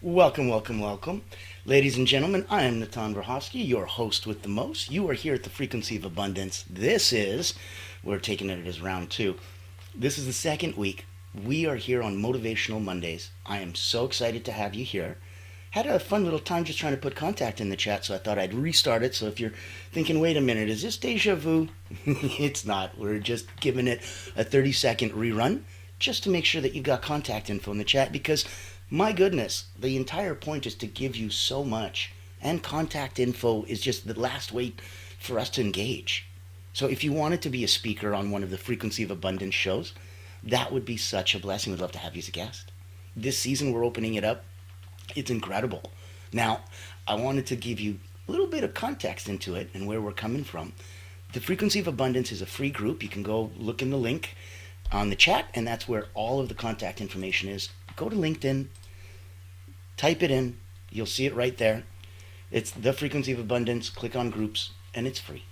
Welcome, welcome, welcome. Ladies and gentlemen, I am Natan Verhofsky, your host with the most. You are here at the Frequency of Abundance. We're taking it as round two. This is the second week. We are here on Motivational Mondays. I am so excited to have you here. Had a fun little time just trying to put contact in the chat, so I thought I'd restart it. So if you're thinking, wait a minute, is this deja vu? It's not. We're just giving it a 30-second rerun just to make sure that you've got contact info in the chat, because my goodness, the entire point is to give you so much, and contact info is just the last way for us to engage. So if you wanted to be a speaker on one of the Frequency of Abundance shows, that would be such a blessing. We'd love to have you as a guest. This season we're opening it up. It's incredible. Now, I wanted to give you a little bit of context into it and where we're coming from. The Frequency of Abundance is a free group. You can go look in the link on the chat, and that's where all of the contact information is. Go to LinkedIn, type it in, you'll see it right there. It's the Frequency of Abundance. Click on groups, and it's free.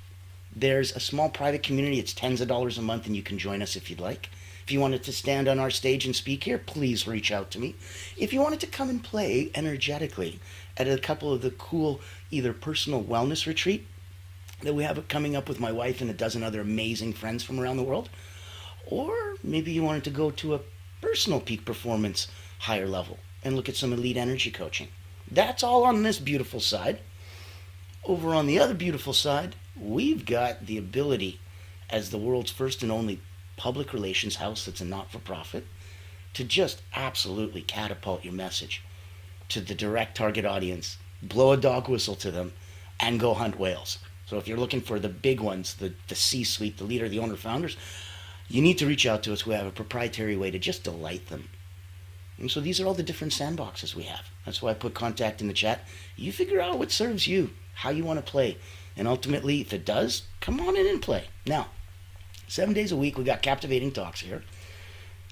There's a small private community. It's tens of dollars a month, and you can join us if you'd like. If you wanted to stand on our stage and speak here, please reach out to me. If you wanted to come and play energetically at a couple of the cool either personal wellness retreat that we have coming up with my wife and a dozen other amazing friends from around the world, or maybe you wanted to go to a personal peak performance higher level and look at some elite energy coaching. That's all on this beautiful side. Over on the other beautiful side, we've got the ability, as the world's first and only public relations house that's a not-for-profit, to just absolutely catapult your message to the direct target audience, blow a dog whistle to them, and go hunt whales. So if you're looking for the big ones, the C-suite, the leader, the owner, founders, you need to reach out to us. We have a proprietary way to just delight them. And so these are all the different sandboxes we have. That's why I put contact in the chat. You figure out what serves you, how you want to play. And ultimately, if it does, come on in and play. Now, 7 days a week, we got captivating talks here.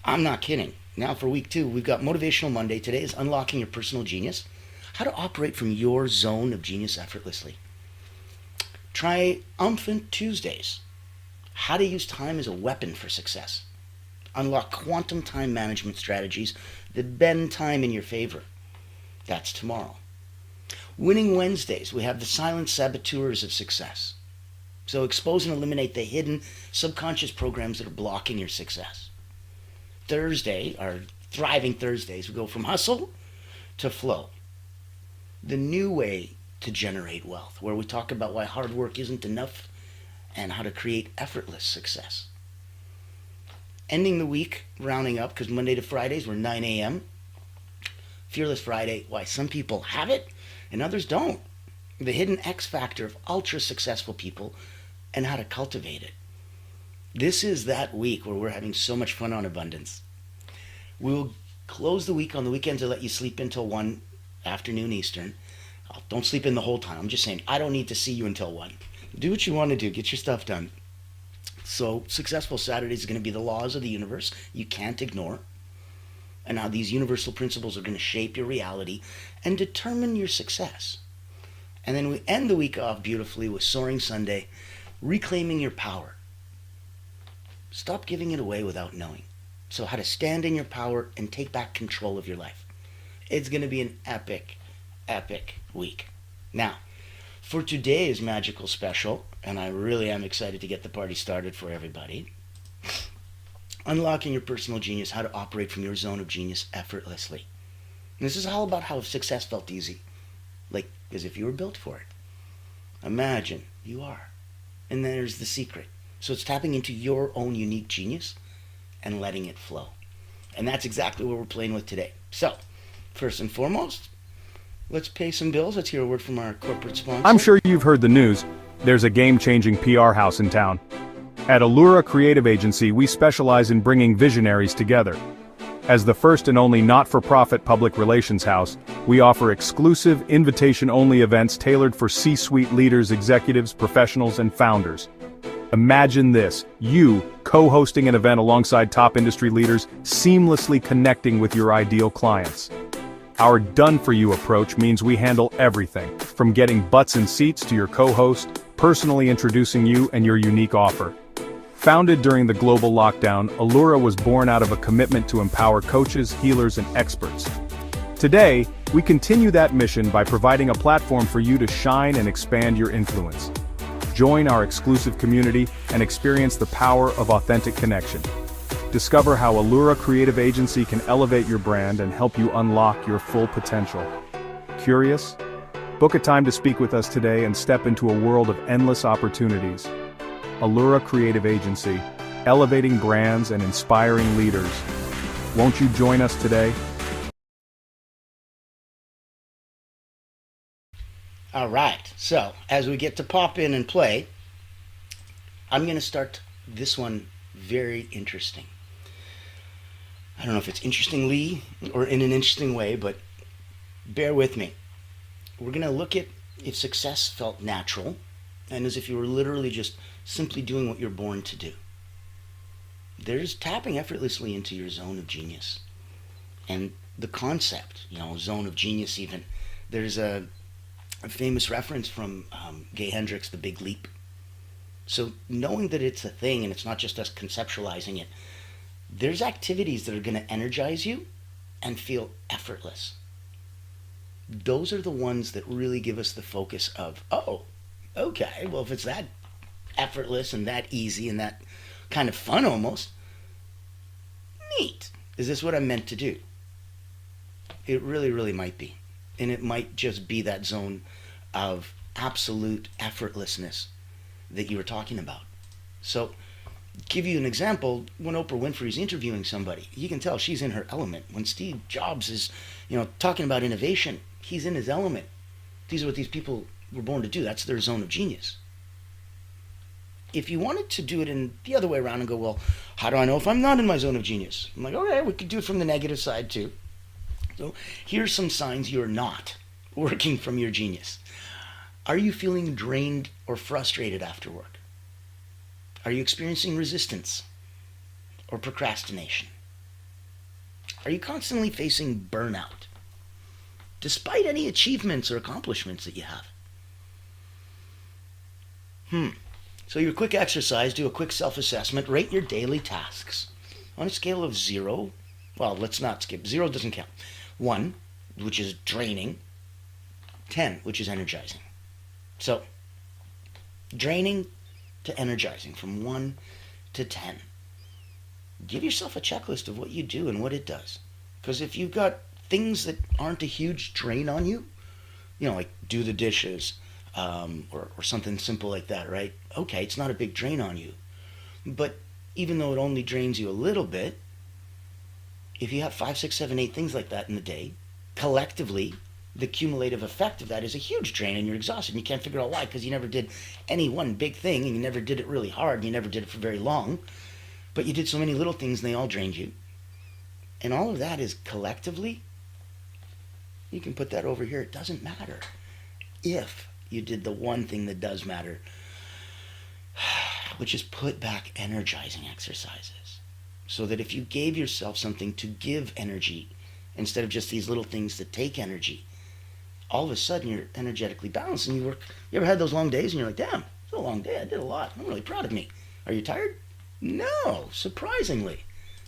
I'm not kidding. Now for week 2, we've got Motivational Monday. Today is Unlocking Your Personal Genius. How to operate from your zone of genius effortlessly. Triumphant Tuesdays. How to use time as a weapon for success. Unlock quantum time management strategies that bend time in your favor. That's tomorrow. Winning Wednesdays, we have the silent saboteurs of success. So expose and eliminate the hidden subconscious programs that are blocking your success. Thursday, our Thriving Thursdays, we go from hustle to flow. The new way to generate wealth, where we talk about why hard work isn't enough and how to create effortless success. Ending the week, rounding up, because Monday to Fridays we're 9 a.m. Fearless Friday, why some people have it and others don't. The hidden X factor of ultra successful people and how to cultivate it. This is that week where we're having so much fun on abundance. We'll close the week on the weekends to let you sleep until 1 afternoon Eastern. Don't sleep in the whole time. I'm just saying, I don't need to see you until 1. Do what you want to do. Get your stuff done. So Successful Saturdays is going to be the laws of the universe you can't ignore, and how these universal principles are going to shape your reality and determine your success. And then we end the week off beautifully with Soaring Sunday, reclaiming your power. Stop giving it away without knowing. So how to stand in your power and take back control of your life. It's going to be an epic, epic week. Now, for today's magical special, and I really am excited to get the party started for everybody, Unlocking Your Personal Genius, how to operate from your zone of genius effortlessly. And this is all about how success felt easy, like as if you were built for it. Imagine you are. And then there's the secret. So it's tapping into your own unique genius and letting it flow. And that's exactly what we're playing with today. So, first and foremost, let's pay some bills. Let's hear a word from our corporate sponsor. I'm sure you've heard the news. There's a game-changing PR house in town. At Allura Creative Agency, we specialize in bringing visionaries together. As the first and only not-for-profit public relations house, we offer exclusive, invitation-only events tailored for C-suite leaders, executives, professionals, and founders. Imagine this, you co-hosting an event alongside top industry leaders, seamlessly connecting with your ideal clients. Our done-for-you approach means we handle everything, from getting butts in seats to your co-host, personally introducing you and your unique offer. Founded during the global lockdown, Allura was born out of a commitment to empower coaches, healers, and experts. Today, we continue that mission by providing a platform for you to shine and expand your influence. Join our exclusive community and experience the power of authentic connection. Discover how Allura Creative Agency can elevate your brand and help you unlock your full potential. Curious? Book a time to speak with us today and step into a world of endless opportunities. Allura Creative Agency, elevating brands and inspiring leaders. Won't you join us today? All right, so as we get to pop in and play, I'm going to start this one very interesting. I don't know if it's interestingly or in an interesting way, but bear with me. We're going to look at if success felt natural and as if you were literally just simply doing what you're born to do. There's tapping effortlessly into your zone of genius. And the concept, zone of genius even, there's a famous reference from Gay Hendricks, The Big Leap. So knowing that it's a thing and it's not just us conceptualizing it, there's activities that are going to energize you and feel effortless. Those are the ones that really give us the focus of, oh, okay, well, if it's that effortless and that easy and that kind of fun almost, neat. Is this what I'm meant to do? It really, really might be. And it might just be that zone of absolute effortlessness that you were talking about. So, give you an example, when Oprah Winfrey's interviewing somebody, you can tell she's in her element. When Steve Jobs is, talking about innovation, he's in his element. These are what these people were born to do. That's their zone of genius. If you wanted to do it in the other way around and go, well, how do I know if I'm not in my zone of genius? I'm like, okay, we could do it from the negative side too. So here's some signs you're not working from your genius. Are you feeling drained or frustrated after work? Are you experiencing resistance or procrastination? Are you constantly facing burnout, despite any achievements or accomplishments that you have? So your quick exercise, do a quick self-assessment, rate your daily tasks. On a scale of 0, well, let's not skip. 0 doesn't count. 1, which is draining. 10, which is energizing. So, draining to energizing, from 1 to 10. Give yourself a checklist of what you do and what it does. Because if you've got things that aren't a huge drain on you, like do the dishes, or something simple like that, right? Okay, it's not a big drain on you. But even though it only drains you a little bit, if you have 5, 6, 7, 8 things like that in the day, collectively, the cumulative effect of that is a huge drain and you're exhausted. And you can't figure out why, because you never did any one big thing and you never did it really hard and you never did it for very long. But you did so many little things and they all drained you. And all of that is collectively, you can put that over here, it doesn't matter. If you did the one thing that does matter, which is put back energizing exercises. So that if you gave yourself something to give energy, instead of just these little things that take energy, all of a sudden you're energetically balanced and you ever had those long days and you're like, damn, it's a long day, I did a lot, I'm really proud of me. Are you tired? No, surprisingly.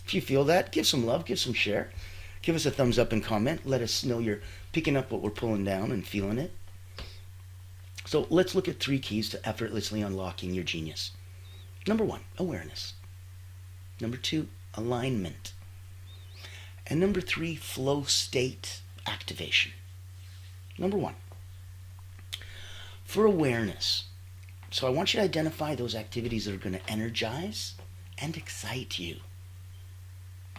If you feel that, give some love, give some share. Give us a thumbs up and comment. Let us know you're picking up what we're pulling down and feeling it. So let's look at 3 keys to effortlessly unlocking your genius. Number 1, awareness. Number 2, alignment. And number 3, flow state activation. Number 1, for awareness. So I want you to identify those activities that are going to energize and excite you.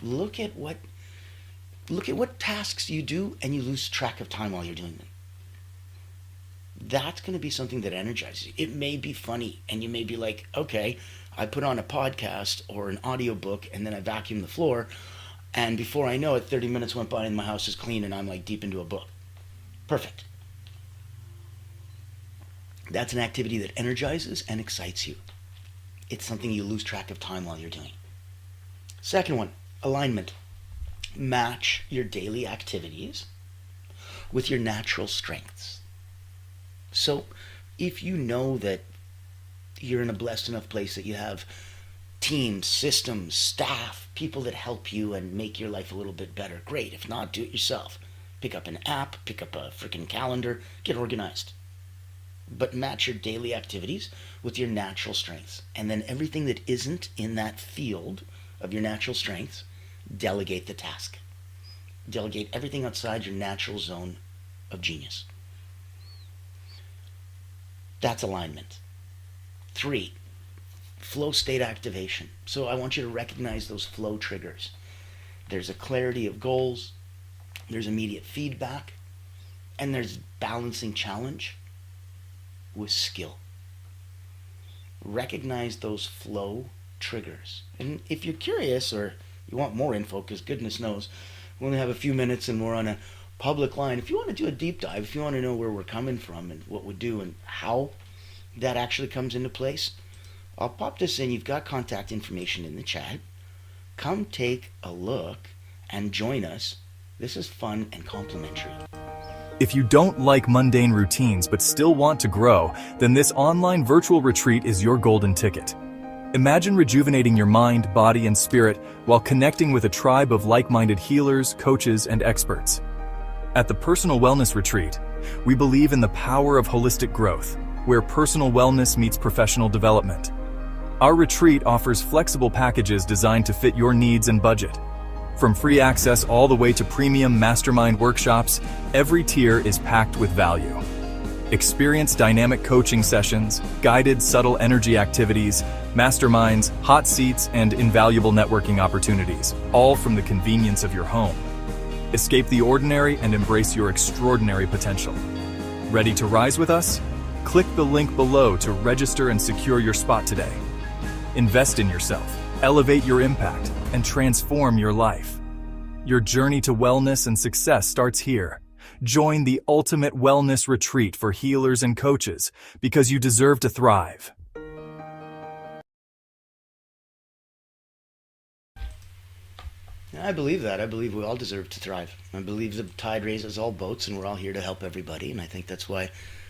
Look at what tasks you do and you lose track of time while you're doing them. That's going to be something that energizes you. It may be funny and you may be like, okay, I put on a podcast or an audiobook and then I vacuum the floor and before I know it, 30 minutes went by and my house is clean and I'm like deep into a book. Perfect. That's an activity that energizes and excites you. It's something you lose track of time while you're doing. Second one, alignment. Match your daily activities with your natural strengths. So if you know that you're in a blessed enough place that you have teams, systems, staff, people that help you and make your life a little bit better, great. If not, do it yourself. Pick up an app, pick up a freaking calendar, get organized. But match your daily activities with your natural strengths. And then everything that isn't in that field of your natural strengths, delegate the task. Delegate everything outside your natural zone of genius. That's alignment. 3, flow state activation. So I want you to recognize those flow triggers. There's a clarity of goals, there's immediate feedback, and there's balancing challenge with skill. Recognize those flow triggers. And if you're curious or you want more info, because goodness knows, we only have a few minutes and we're on a public line. If you want to do a deep dive, if you want to know where we're coming from and what we do and how that actually comes into place, I'll pop this in. You've got contact information in the chat. Come take a look and join us. This is fun and complimentary. If you don't like mundane routines but still want to grow, then this online virtual retreat is your golden ticket. Imagine rejuvenating your mind, body, and spirit while connecting with a tribe of like-minded healers, coaches, and experts. At the Personal Wellness Retreat, we believe in the power of holistic growth, where personal wellness meets professional development. Our retreat offers flexible packages designed to fit your needs and budget. From free access all the way to premium mastermind workshops, every tier is packed with value. Experience dynamic coaching sessions, guided subtle energy activities, masterminds, hot seats, and invaluable networking opportunities, all from the convenience of your home. Escape the ordinary and embrace your extraordinary potential. Ready to rise with us? Click the link below to register and secure your spot today. Invest in yourself, elevate your impact, and transform your life. Your journey to wellness and success starts here. Join the ultimate wellness retreat for healers and coaches because you deserve to thrive. I believe that. I believe we all deserve to thrive. I believe the tide raises all boats and we're all here to help everybody. And I think that's why,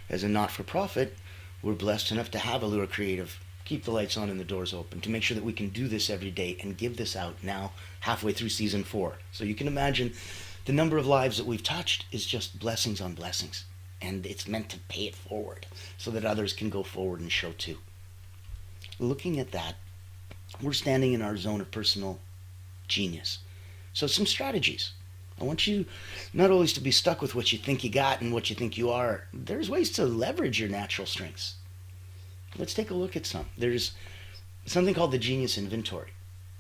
as a not-for-profit, we're blessed enough to have Allure Creative keep the lights on and the doors open, to make sure that we can do this every day and give this out now halfway through season 4. So you can imagine the number of lives that we've touched is just blessings on blessings. And it's meant to pay it forward so that others can go forward and show too. Looking at that, we're standing in our zone of personal genius. So some strategies. I want you not always to be stuck with what you think you got and what you think you are. There's ways to leverage your natural strengths. Let's take a look at some. There's something called the Genius Inventory,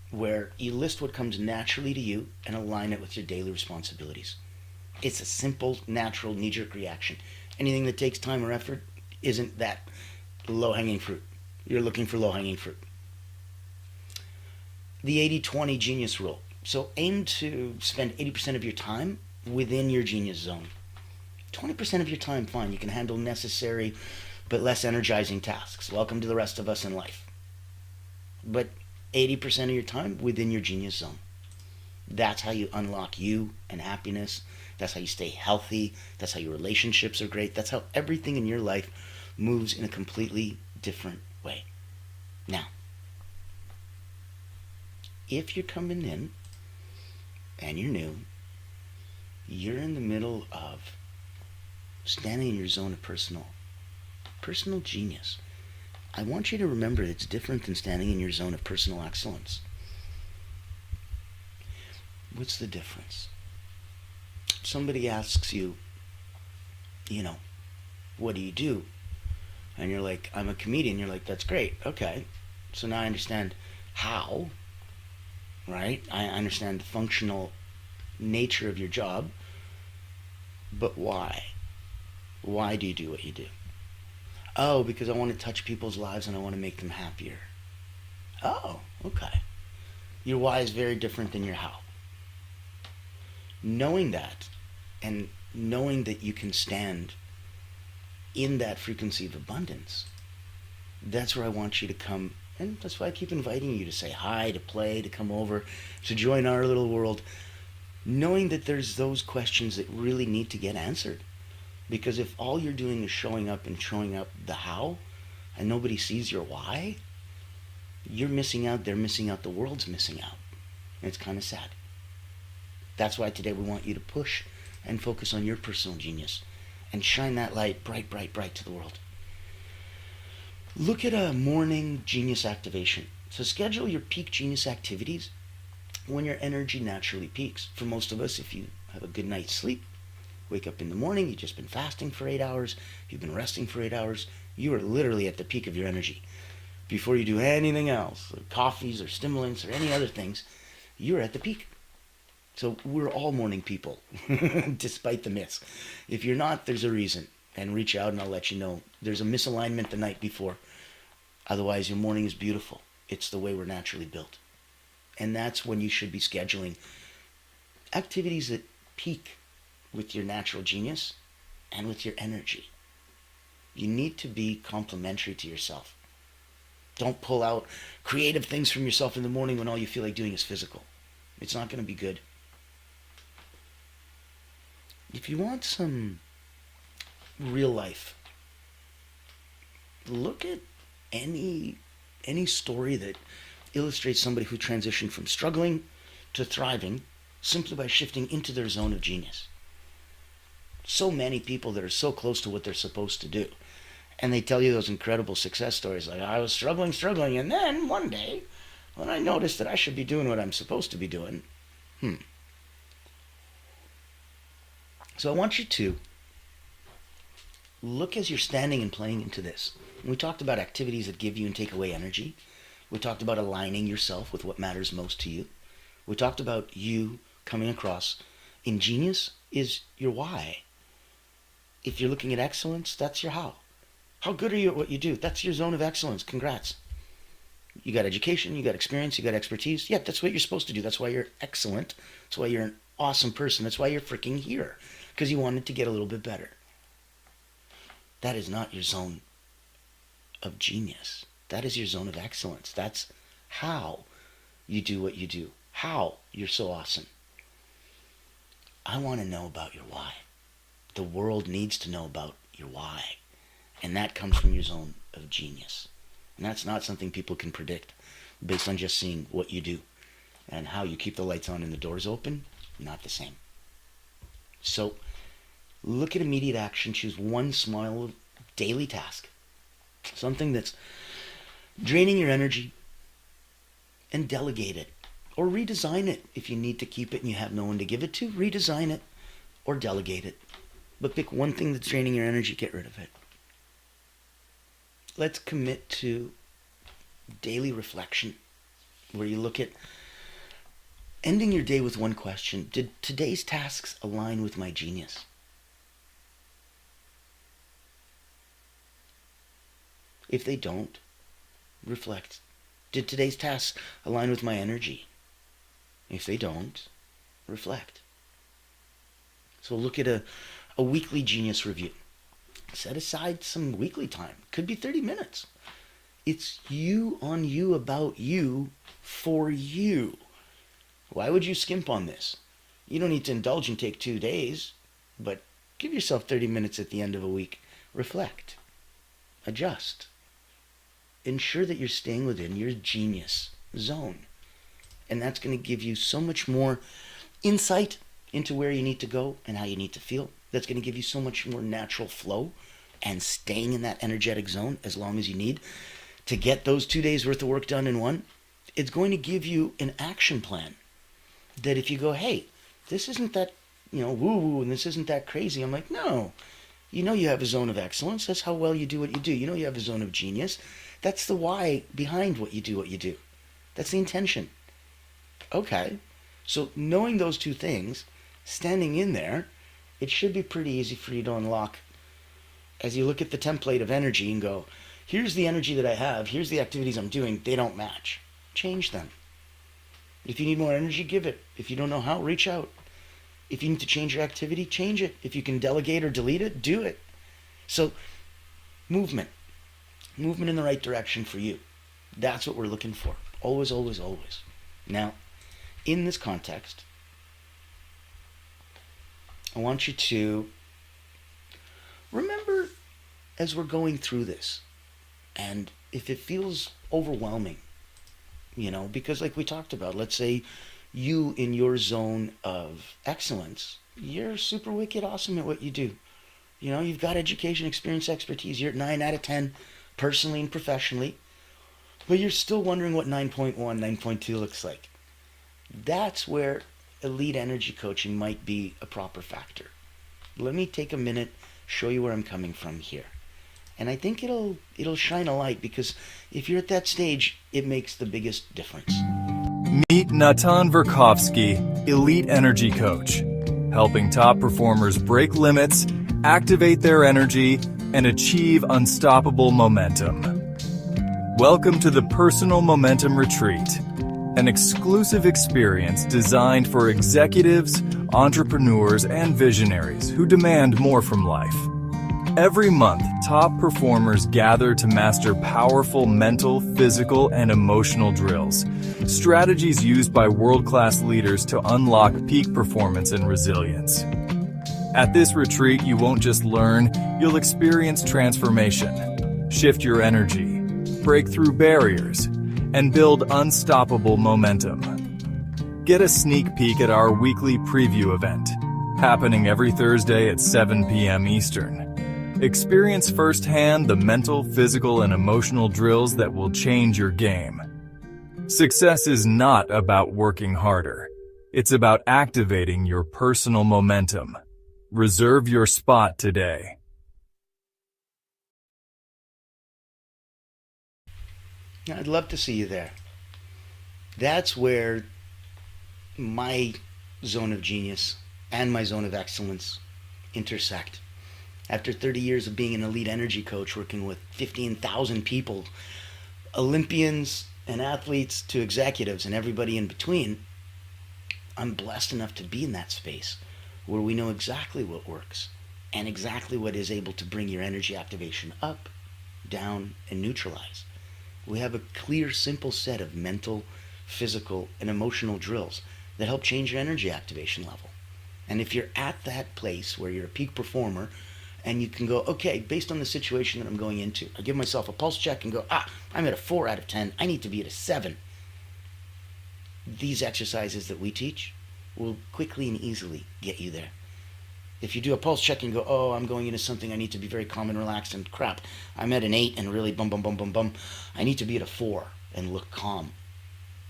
where you list what comes naturally to you and align it with your daily responsibilities. It's a simple, natural, knee-jerk reaction. Anything that takes time or effort isn't that low-hanging fruit. You're looking for low-hanging fruit. The 80-20 genius rule. So aim to spend 80% of your time within your genius zone. 20% of your time, fine. You can handle necessary but less energizing tasks. Welcome to the rest of us in life. But 80% of your time within your genius zone. That's how you unlock you and happiness. That's how you stay healthy. That's how your relationships are great. That's how everything in your life moves in a completely different way. Now, if you're coming in and you're new, you're in the middle of standing in your zone of personal genius. I want you to remember it's different than standing in your zone of personal excellence. What's the difference? Somebody asks you, what do you do? And you're like, I'm a comedian. You're like, that's great. Okay. So now I understand how, right? I understand the functional nature of your job, but why? Why do you do what you do? Oh, because I want to touch people's lives and I want to make them happier. Oh, okay. Your why is very different than your how. Knowing that, and knowing that you can stand in that frequency of abundance, that's where I want you to come. And that's why I keep inviting you to say hi, to play, to come over, to join our little world, knowing that there's those questions that really need to get answered. Because if all you're doing is showing up the how, and nobody sees your why, you're missing out, they're missing out, the world's missing out. And it's kind of sad. That's why today we want you to push and focus on your personal genius and shine that light bright, bright, bright to the world. Look at a morning genius activation. So schedule your peak genius activities when your energy naturally peaks. For most of us, if you have a good night's sleep, wake up in the morning, you've just been fasting for 8 hours, you've been resting for 8 hours, you are literally at the peak of your energy. Before you do anything else, like coffees or stimulants or any other things, you're at the peak. So we're all morning people, despite the myths. If you're not, there's a reason. And reach out and I'll let you know. There's a misalignment the night before. Otherwise, your morning is beautiful. It's the way we're naturally built. And that's when you should be scheduling activities that peak with your natural genius and with your energy. You need to be complementary to yourself. Don't pull out creative things from yourself in the morning when all you feel like doing is physical. It's not going to be good. If you want some real life, look at any story that illustrates somebody who transitioned from struggling to thriving simply by shifting into their zone of genius. So many people that are so close to what they're supposed to do. And they tell you those incredible success stories like, I was struggling, and then one day, when I noticed that I should be doing what I'm supposed to be doing, So I want you to look as you're standing and playing into this. We talked about activities that give you and take away energy. We talked about aligning yourself with what matters most to you. We talked about you coming across in genius is your why. If you're looking at excellence, that's your how. How good are you at what you do? That's your zone of excellence. Congrats. You got education, you got experience, you got expertise. Yeah, that's what you're supposed to do. That's why you're excellent. That's why you're an awesome person. That's why you're freaking here. Because you wanted to get a little bit better. That is not your zone of genius. That is your zone of excellence. That's how you do what you do. How you're so awesome. I want to know about your why. The world needs to know about your why. And that comes from your zone of genius. And that's not something people can predict based on just seeing what you do. And how you keep the lights on and the doors open, not the same. So, look at immediate action. Choose one small daily task. Something that's draining your energy. And delegate it. Or redesign it. If you need to keep it and you have no one to give it to, redesign it. Or delegate it. But pick one thing that's draining your energy, get rid of it. Let's commit to daily reflection. Where you look at ending your day with one question. Did today's tasks align with my genius? If they don't, reflect. Did today's tasks align with my energy? If they don't, reflect. So look at a weekly genius review. Set aside some weekly time. Could be 30 minutes. It's you on you about you for you. Why would you skimp on this? You don't need to indulge and take 2 days, but give yourself 30 minutes at the end of a week. Reflect. Adjust. Ensure that you're staying within your genius zone. And that's going to give you so much more insight into where you need to go and how you need to feel. That's going to give you so much more natural flow and staying in that energetic zone as long as you need to get those 2 days worth of work done in one. It's going to give you an action plan that if you go, hey, this isn't that, woo-woo and this isn't that crazy. I'm like, no, you know you have a zone of excellence. That's how well you do what you do. You know you have a zone of genius. That's the why behind what you do. That's the intention. Okay, so knowing those two things, standing in there, it should be pretty easy for you to unlock as you look at the template of energy and go, here's the energy that I have, here's the activities I'm doing, they don't match. Change them. If you need more energy, give it. If you don't know how, reach out. If you need to change your activity, change it. If you can delegate or delete it, do it. So, movement. Movement in the right direction for you. That's what we're looking for. Always, always, always. Now, in this context, I want you to remember as we're going through this, and if it feels overwhelming, because like we talked about, let's say you in your zone of excellence you're super wicked awesome at what you do. You've got education, experience, expertise. You're at 9 out of 10 personally and professionally, but you're still wondering what 9.1, 9.2 looks like. That's where elite energy coaching might be a proper factor. Let me take a minute, show you where I'm coming from here. And I think it'll shine a light, because if you're at that stage, it makes the biggest difference. Meet Natan Verkovsky, Elite Energy Coach, helping top performers break limits, activate their energy, and achieve unstoppable momentum. Welcome to the Personal Momentum Retreat, an exclusive experience designed for executives, entrepreneurs, and visionaries who demand more from life. Every month, top performers gather to master powerful mental, physical, and emotional drills, strategies used by world-class leaders to unlock peak performance and resilience. At this retreat, you won't just learn, you'll experience transformation, shift your energy, break through barriers, and build unstoppable momentum. Get a sneak peek at our weekly preview event, happening every Thursday at 7 p.m. Eastern. Experience firsthand the mental, physical, and emotional drills that will change your game. Success is not about working harder. It's about activating your personal momentum. Reserve your spot today. I'd love to see you there. That's where my zone of genius and my zone of excellence intersect. After 30 years of being an elite energy coach, working with 15,000 people, Olympians and athletes to executives and everybody in between, I'm blessed enough to be in that space where we know exactly what works and exactly what is able to bring your energy activation up, down, and neutralize. We have a clear, simple set of mental, physical, and emotional drills that help change your energy activation level. And if you're at that place where you're a peak performer, and you can go, okay, based on the situation that I'm going into, I give myself a pulse check and go, I'm at a 4 out of 10. I need to be at a 7. These exercises that we teach will quickly and easily get you there. If you do a pulse check and go, I'm going into something, I need to be very calm and relaxed, and crap, I'm at an 8 and really bum, bum, bum, bum, bum. I need to be at a 4 and look calm.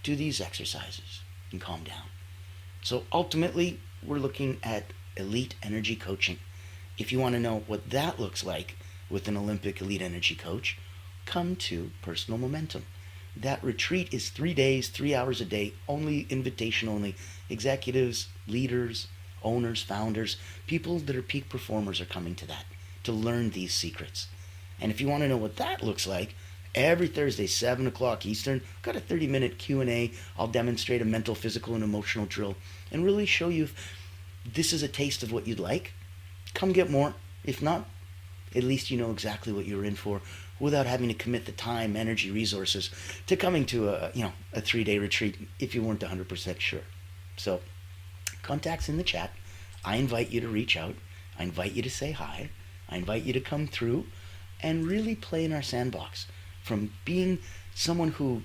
Do these exercises and calm down. So ultimately, we're looking at elite energy coaching. If you want to know what that looks like with an Olympic elite energy coach, come to Personal Momentum. That retreat is 3 days, 3 hours a day, only invitation only. Executives, leaders, owners, founders, people that are peak performers are coming to that to learn these secrets. And if you want to know what that looks like, every Thursday, 7 o'clock Eastern, I've got a 30-minute Q&A. I'll demonstrate a mental, physical, and emotional drill and really show you if this is a taste of what you'd like. Come get more. If not, at least you know exactly what you're in for without having to commit the time, energy, resources to coming to a 3-day retreat if you weren't 100% sure. So, contact's in the chat. I invite you to reach out. I invite you to say hi. I invite you to come through and really play in our sandbox. From being someone who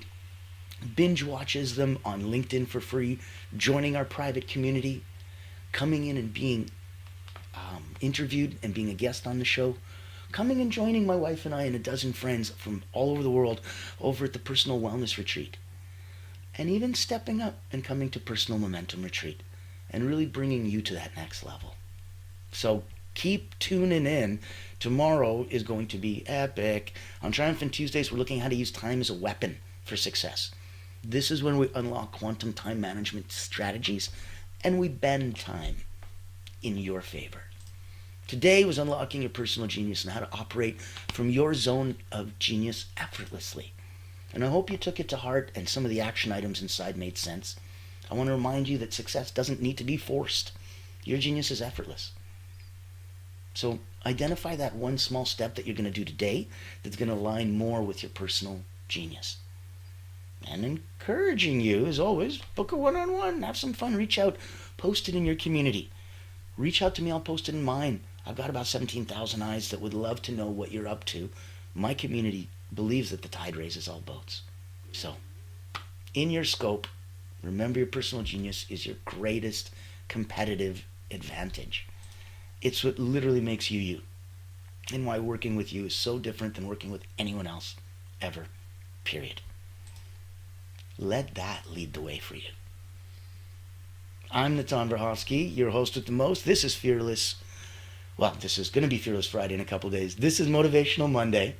binge watches them on LinkedIn for free, joining our private community, coming in and being interviewed and being a guest on the show, coming and joining my wife and I and a dozen friends from all over the world over at the Personal Wellness Retreat, and even stepping up and coming to Personal Momentum Retreat and really bringing you to that next level. So keep tuning in. Tomorrow is going to be epic. On Triumphant Tuesdays, we're looking at how to use time as a weapon for success. This is when we unlock quantum time management strategies and we bend time in your favor. Today was unlocking your personal genius and how to operate from your zone of genius effortlessly. And I hope you took it to heart and some of the action items inside made sense. I want to remind you that success doesn't need to be forced. Your genius is effortless. So identify that one small step that you're going to do today that's going to align more with your personal genius. And encouraging you, as always, book a one-on-one, have some fun, reach out, post it in your community. Reach out to me, I'll post it in mine. I've got about 17,000 eyes that would love to know what you're up to. My community believes that the tide raises all boats. So, in your scope, remember your personal genius is your greatest competitive advantage. It's what literally makes you you, and why working with you is so different than working with anyone else ever, period. Let that lead the way for you. I'm Natan Verhofsky, your host with the most. This is Fearless. Well, this is going to be Fearless Friday in a couple days. This is Motivational Monday.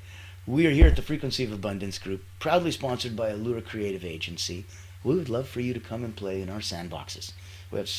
We are here at the Frequency of Abundance Group, proudly sponsored by Allura Creative Agency. We would love for you to come and play in our sandboxes. We have so